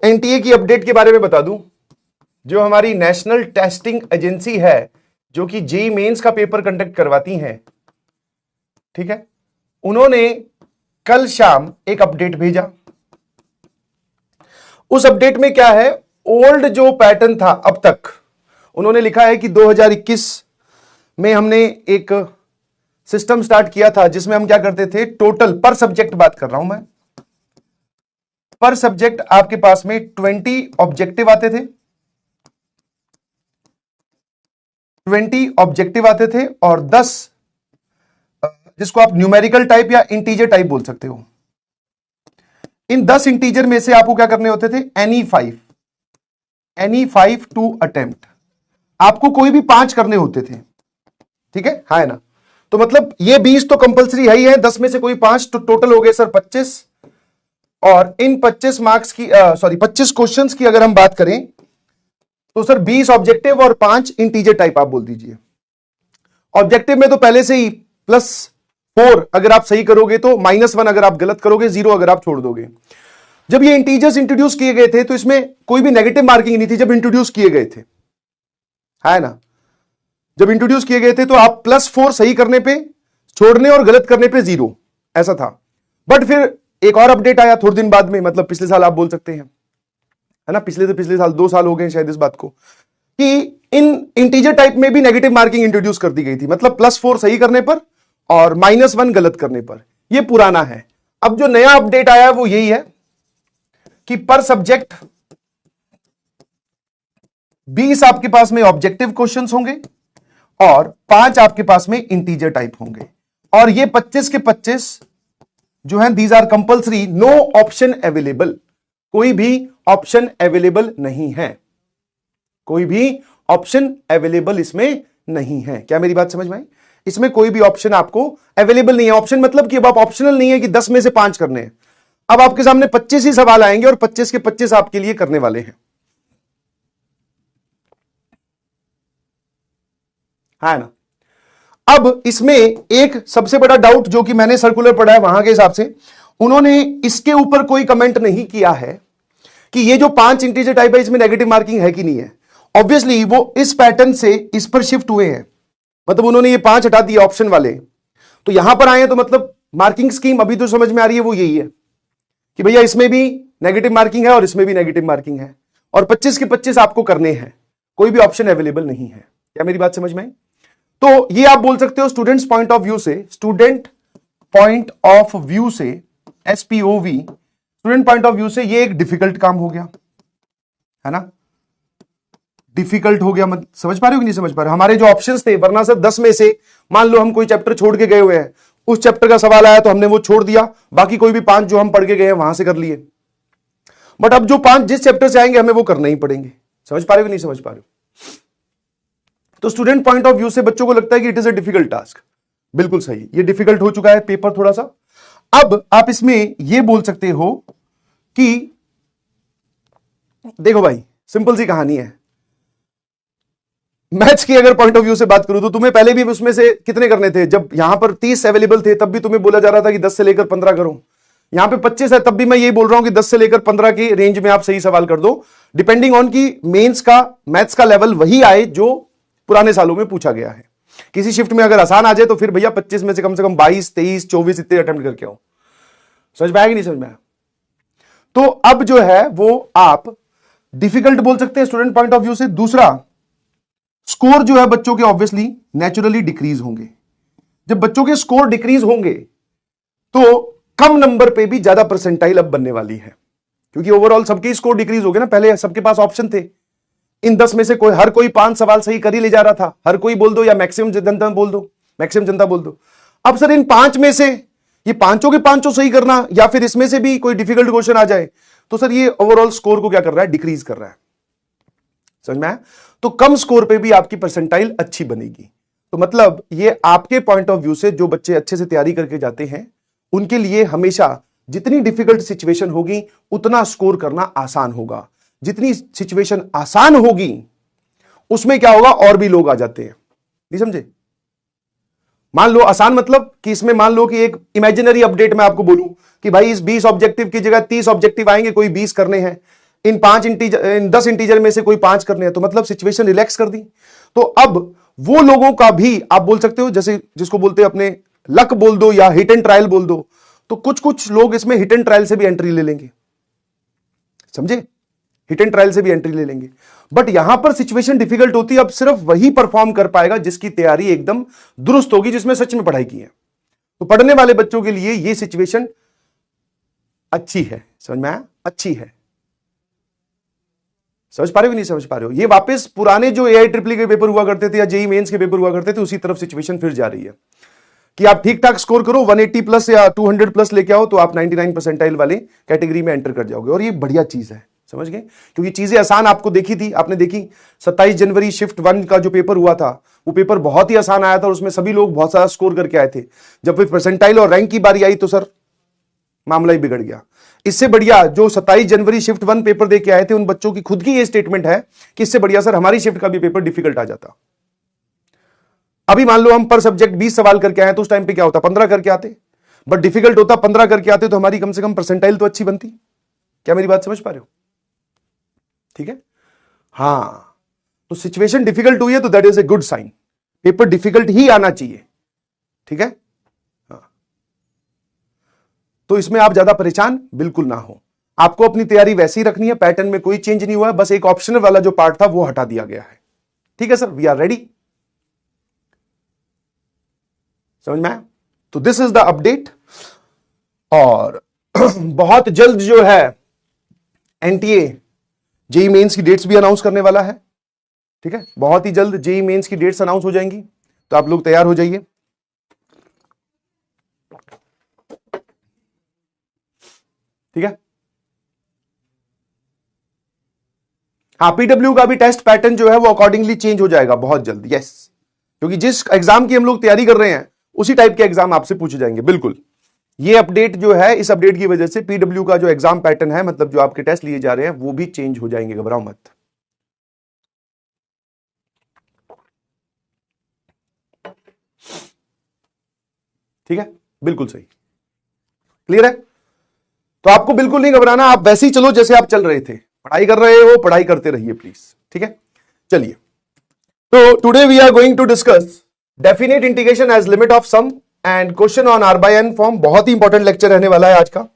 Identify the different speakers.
Speaker 1: NTA की update के बारे में बता दूं, जो हमारी नेशनल टेस्टिंग एजेंसी है, जो कि जेईई मेंस का पेपर कंडक्ट करवाती हैं, ठीक है, उन्होंने कल शाम एक अपडेट भेजा। उस अपडेट में क्या है, ओल्ड जो पैटर्न था अब तक, उन्होंने लिखा है कि 2021 में हमने एक सिस्टम स्टार्ट किया था जिसमें हम क्या करते थे, टोटल पर सब्जेक्ट बात कर रहा हूं मैं, पर सब्जेक्ट आपके पास में 20 ऑब्जेक्टिव आते थे, 20 ऑब्जेक्टिव आते थे और 10 जिसको आप न्यूमेरिकल टाइप या इंटीजर टाइप बोल सकते हो। इन 10 इंटीजर में से आपको क्या करने होते थे, एनी 5 टू अटेम्प्ट, आपको कोई भी 5 करने होते थे, ठीक है, हाँ है ना। तो मतलब ये 20 तो कंपलसरी है ही है, 10 में से कोई 5, तो टोटल हो गए सर 25। और इन 25 मार्क्स की 25 क्वेश्चंस की अगर हम बात करें तो सर 20 ऑब्जेक्टिव और 5 इंटीजर टाइप आप बोल दीजिए। ऑब्जेक्टिव में तो पहले से ही +4 अगर आप सही करोगे तो, -1 अगर आप गलत करोगे, 0 अगर आप छोड़ दोगे। जब ये इंटीजर्स इंट्रोड्यूस किए गए थे तो इसमें कोई भी नेगेटिव मार्किंग नहीं थी जब इंट्रोड्यूस किए गए थे, है ना। जब इंट्रोड्यूस किए गए थे तो आप +4 सही करने पे, छोड़ने और गलत करने पे 0, ऐसा था। बट फिर एक और अपडेट आया थोड़े दिन बाद में, मतलब पिछले साल आप बोल सकते हैं, है ना, पिछले साल 2 साल हो गए शायद इस बात को, कि इन इंटीजर टाइप में भी नेगेटिव मार्किंग इंट्रोड्यूस कर दी गई थी, मतलब +4 सही करने पर और -1 गलत करने पर। ये पुराना है। अब जो नया अपडेट आया है वो यही है कि पर सब्जेक्ट 20 आपके पास में ऑब्जेक्टिव क्वेश्चंस होंगे और 5 आपके पास में इंटीजर टाइप होंगे। और ये 25 के 25 जो है, these are compulsory, no option available, कोई भी ऑप्शन अवेलेबल नहीं है, कोई भी ऑप्शन अवेलेबल इसमें नहीं है। क्या मेरी बात समझ में आई? इसमें कोई भी ऑप्शन आपको अवेलेबल नहीं है। ऑप्शन मतलब कि अब आप ऑप्शनल नहीं है कि 10 में से 5 करने हैं। अब आपके सामने 25 ही सवाल आएंगे और 25 के 25 आपके लिए करने वाले हैं, है ना। अब इसमें एक सबसे बड़ा डाउट जो कि मैंने सर्कुलर पढ़ा है वहां के हिसाब से, उन्होंने इसके ऊपर कोई कमेंट नहीं किया है कि ये जो 5 इंटीजर टाइप है इसमें नेगेटिव मार्किंग है कि नहीं है। ऑब्वियसली वो इस पैटर्न से इस पर शिफ्ट हुए हैं, मतलब उन्होंने ये 5 हटा दिए ऑप्शन वाले, तो यहां पर आए हैं। तो मतलब मार्किंग स्कीम अभी तो समझ में आ रही है, वो यही है कि भैया इसमें भी नेगेटिव मार्किंग है और इसमें भी नेगेटिव मार्किंग है और 25 के 25 आपको करने हैं, कोई भी ऑप्शन अवेलेबल नहीं है। क्या मेरी बात समझ में आई? तो ये आप बोल सकते हो स्टूडेंट्स पॉइंट ऑफ व्यू से, स्टूडेंट पॉइंट ऑफ व्यू से, SPOV, student point of view से ये एक डिफिकल्ट काम हो गया, है ना, डिफिकल्ट हो गया। मत समझ पा रहे हो कि नहीं समझ पा रहे हो? हमारे जो ऑप्शंस थे, वरना सर 10 में से मान लो हम कोई चैप्टर छोड़ के गए हुए हैं, उस चैप्टर का सवाल आया तो हमने वो छोड़ दिया, बाकी कोई भी 5 जो हम पढ़ के गए हैं वहां से कर लिए। बट अब जो 5 जिस चैप्टर से आएंगे हमें वो करना ही पड़ेंगे। समझ पा रहे हो कि नहीं समझ पा रहे हो? तो स्टूडेंट पॉइंट ऑफ व्यू से बच्चों को लगता है कि it is a difficult task. बिल्कुल सही, ये डिफिकल्ट हो चुका है पेपर थोड़ा सा। अब आप इसमें ये बोल सकते हो कि देखो भाई, सिंपल सी कहानी है। मैथ्स की अगर पॉइंट ऑफ व्यू से बात करूं तो तुम्हें पहले भी उसमें से कितने करने थे? जब यहां पर 30 अवेलेबल थे तब भी तुम्हें बोला जा रहा था कि 10 से लेकर 15 करो। यहां पे 25 है तब भी मैं यही बोल रहा हूं कि 10 से लेकर 15 की रेंज में आप सही सवाल कर दो, डिपेंडिंग ऑन की मेंस का मैथ्स का लेवल वही आए जो पुराने सालों में पूछा गया है। किसी शिफ्ट में अगर आसान आ जाए तो फिर भैया 25 में से कम 22, 23, 24 इतने अटेम्प्ट करके आओ। समझ में आया कि नहीं समझ में आया? तो अब जो है वो आप डिफिकल्ट बोल सकते हैं स्टूडेंट पॉइंट ऑफ व्यू से। दूसरा, स्कोर जो है बच्चों के ऑब्वियसली नेचुरली डिक्रीज होंगे। जब बच्चों के स्कोर डिक्रीज होंगे तो कम नंबर पे भी ज्यादा परसेंटाइल अब बनने वाली है, क्योंकि ओवरऑल सबके स्कोर डिक्रीज हो गए ना। पहले सबके पास ऑप्शन थे, इन 10 में से कोई हर कोई 5 सवाल सही कर ही ले जा रहा था, हर कोई बोल दो या मैक्सिमम जनता बोल दो, मैक्सिमम जनता बोल दो। अब सर इन 5 में से ये पांचों के पांचों सही करना या फिर इसमें से भी कोई डिफिकल्ट क्वेश्चन आ जाए तो सर ये ओवरऑल स्कोर को क्या कर रहा है? डिक्रीज कर रहा है। समझ में आया? तो कम स्कोर पे भी आपकी परसेंटाइल अच्छी बनेगी। तो मतलब ये आपके पॉइंट ऑफ व्यू से जो बच्चे अच्छे से तैयारी करके जाते हैं उनके लिए हमेशा जितनी डिफिकल्ट सिचुएशन होगी उतना स्कोर करना आसान होगा। जितनी सिचुएशन आसान होगी उसमें क्या होगा, और भी लोग आ जाते हैं। नहीं समझे? मान लो आसान मतलब कि इसमें मान लो कि एक इमेजिनरी अपडेट मैं आपको बोलूं कि भाई इस 20 ऑब्जेक्टिव की जगह 30 ऑब्जेक्टिव आएंगे, कोई 20 करने हैं, इन 5 इंटीजर, इन 10 इंटीजर में से कोई 5 करने हैं, तो मतलब सिचुएशन रिलैक्स कर दी। तो अब वो लोगों का भी आप बोल सकते हो, जैसे जिसको बोलते हैं अपने लक बोल दो या हिट एंड ट्रायल बोल दो, तो कुछ कुछ लोग इसमें हिट एंड ट्रायल से भी एंट्री ले लेंगे, समझे, हिट एंड ट्रायल से भी एंट्री ले लेंगे। बट यहां पर सिचुएशन डिफिकल्ट होती है, अब सिर्फ वही परफॉर्म कर पाएगा जिसकी तैयारी एकदम दुरुस्त होगी, जिसमें सच में पढ़ाई की है। तो पढ़ने वाले बच्चों के लिए यह सिचुएशन अच्छी है, समझ में आया, अच्छी है। समझ पा रहे हो नहीं समझ पा रहे हो? ये वापस पुराने जो AIEEE के पेपर हुआ करते थे या जेईई मेंस के पेपर हुआ करते थे, उसी तरफ सिचुएशन फिर जा रही है कि आप ठीक ठाक स्कोर करो, 180 प्लस या 200 प्लस लेके आओ, तो आप 99 परसेंटाइल वाले कैटेगरी में एंटर कर जाओगे। और ये बढ़िया चीज है, समझ गए, क्योंकि चीजें आसान आपको देखी थी, आपने देखी 27 जनवरी शिफ्ट 1 का जो पेपर हुआ था, वो पेपर बहुत ही आसान आया था और उसमें सभी लोग बहुत सारा स्कोर करके आए थे। जब फिर परसेंटाइल और रैंक की बारी आई तो सर मामला ही बिगड़ गया। इससे बढ़िया जो 27 जनवरी शिफ्ट 1 पेपर दे के आए थे, उन बच्चों की खुद की ये स्टेटमेंट है कि इससे बढ़िया सर हमारी शिफ्ट का भी पेपर डिफिकल्ट आ जाता। अभी मान लो हम पर सब्जेक्ट 20 सवाल करके आए तो उस टाइम पे क्या होता, 15 करके आते, बट डिफिकल्ट होता 15 करके आते तो हमारी कम से कम परसेंटाइल तो अच्छी बनती। क्या मेरी बात समझ पा रहे हो? ठीक है, हां, तो सिचुएशन डिफिकल्ट हुई है तो that is a good sign, paper difficult ही आना चाहिए, ठीक है। हाँ, तो इसमें आप ज्यादा परेशान बिल्कुल ना हो, आपको अपनी तैयारी वैसी रखनी है, पैटर्न में कोई चेंज नहीं हुआ है, बस एक ऑप्शनल वाला जो पार्ट था वो हटा दिया गया है, ठीक है सर, वी आर रेडी, समझ में आया? तो दिस इज द अपडेट। और बहुत जल्द जो है एनटीए जेईई मेंस की डेट्स भी अनाउंस करने वाला है, ठीक है, बहुत ही जल्द जेईई मेंस की डेट्स अनाउंस हो जाएंगी, तो आप लोग तैयार हो जाइए, ठीक है। हाँ, पीडब्ल्यू का भी टेस्ट पैटर्न जो है वो अकॉर्डिंगली चेंज हो जाएगा बहुत जल्द, यस, क्योंकि जिस एग्जाम की हम लोग तैयारी कर रहे हैं उसी टाइप के एग्जाम आपसे पूछे जाएंगे, बिल्कुल। ये अपडेट जो है, इस अपडेट की वजह से पीडब्ल्यू का जो एग्जाम पैटर्न है, मतलब जो आपके टेस्ट लिए जा रहे हैं, वो भी चेंज हो जाएंगे, घबराओ मत, ठीक है, बिल्कुल सही, क्लियर है। तो आपको बिल्कुल नहीं घबराना, आप वैसे ही चलो जैसे आप चल रहे थे, पढ़ाई कर रहे हो, पढ़ाई करते रहिए प्लीज, ठीक है। चलिए, तो today we are going to discuss definite integration as limit of sum and question on R/N form. बहुत ही इंपॉर्टेंट लेक्चर रहने वाला है आज का।